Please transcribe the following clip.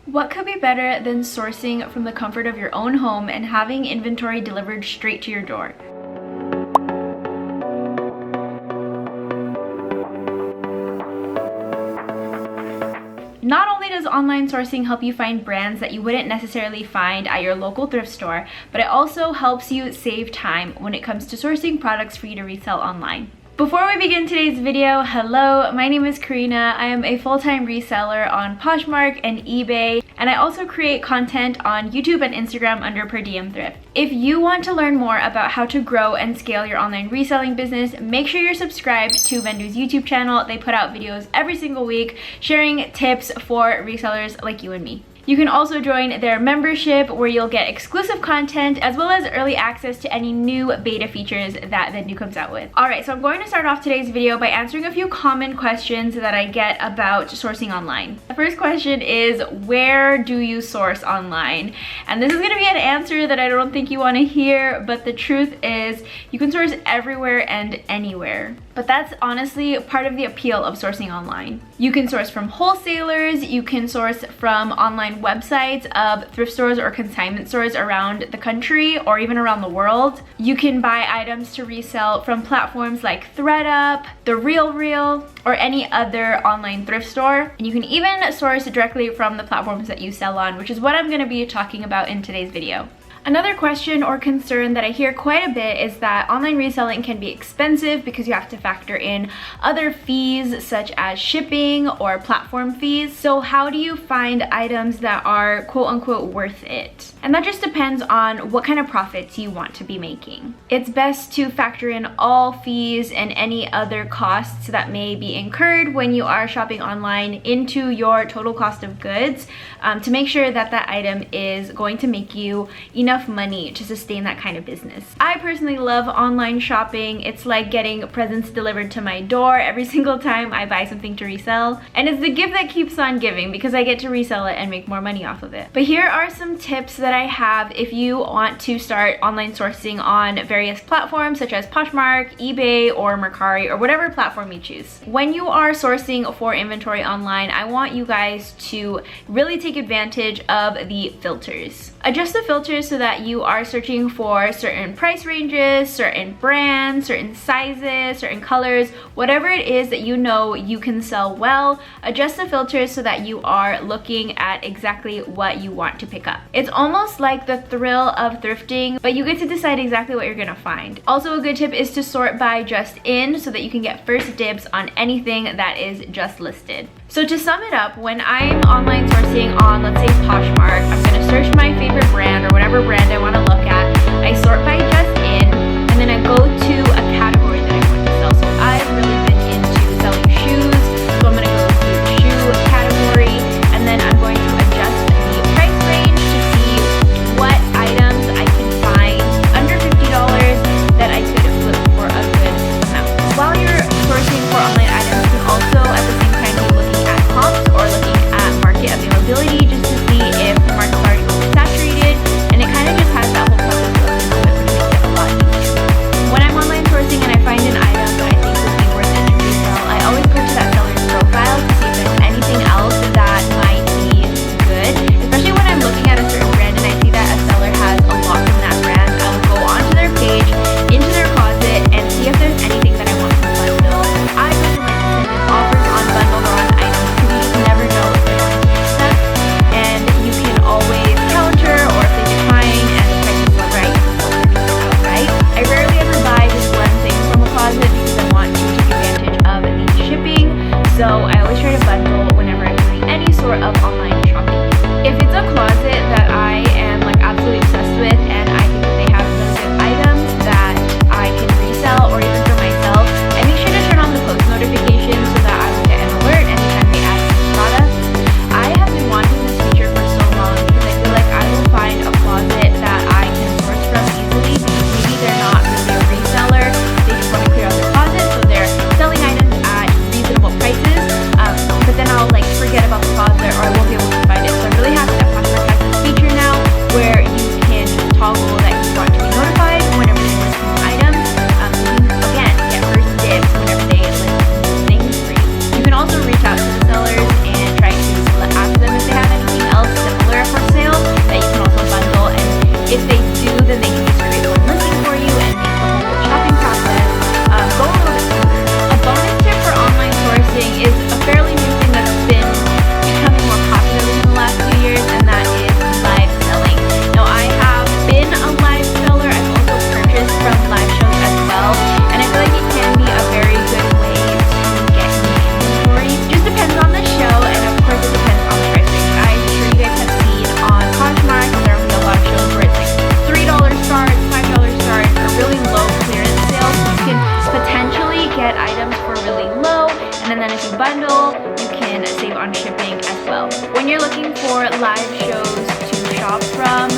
What could be better than sourcing from the comfort of your own home and having inventory delivered straight to your door? Not only does online sourcing help you find brands that you wouldn't necessarily find at your local thrift store, but it also helps you save time when it comes to sourcing products for you to resell online. Before we begin today's video, hello, my name is Karina. I am a full-time reseller on Poshmark and eBay, and I also create content on YouTube and Instagram under Per Diem Thrift. If you want to learn more about how to grow and scale your online reselling business, make sure you're subscribed to Vendoo's YouTube channel. They put out videos every single week sharing tips for resellers like you and me. You can also join their membership where you'll get exclusive content as well as early access to any new beta features that Vendoo comes out with. Alright, so I'm going to start off today's video by answering a few common questions that I get about sourcing online. The first question is, where do you source online? And this is going to be an answer that I don't think you want to hear, but the truth is you can source everywhere and anywhere. But that's honestly part of the appeal of sourcing online. You can source from wholesalers, you can source from online websites of thrift stores or consignment stores around the country or even around the world. You can buy items to resell from platforms like ThredUp, The RealReal, or any other online thrift store. And you can even source directly from the platforms that you sell on, which is what I'm going to be talking about in today's video. Another question or concern that I hear quite a bit is that online reselling can be expensive because you have to factor in other fees such as shipping or platform fees. So how do you find items that are quote unquote worth it? And that just depends on what kind of profits you want to be making. It's best to factor in all fees and any other costs that may be incurred when you are shopping online into your total cost of goods to make sure that that item is going to make you enough money to sustain that kind of business. I personally love online shopping. It's like getting presents delivered to my door every single time I buy something to resell. And it's the gift that keeps on giving because I get to resell it and make more money off of it. But here are some tips that I have if you want to start online sourcing on various platforms such as Poshmark, eBay, or Mercari, or whatever platform you choose. When you are sourcing for inventory online, I want you guys to really take advantage of the filters. Adjust the filters so that you are searching for certain price ranges, certain brands, certain sizes, certain colors, whatever it is that you know you can sell well. Adjust the filters so that you are looking at exactly what you want to pick up. It's almost like the thrill of thrifting, but you get to decide exactly what you're gonna find. Also, a good tip is to sort by just in so that you can get first dibs on anything that is just listed. So to sum it up, when I'm online sourcing on, let's say Poshmark, I'm gonna search my favorite brand or whatever brand I wanna look at. I sort by just in, and then I go to a category that I want to sell. So I've really been into selling shoes, so I'm gonna go to shoe category, and then I'm going to adjust the price range to see what items I can find under $50 that I could flip for a good amount. While you're sourcing for online items, you can also at the same time be looking at comps or looking at market availability just live shows to shop from,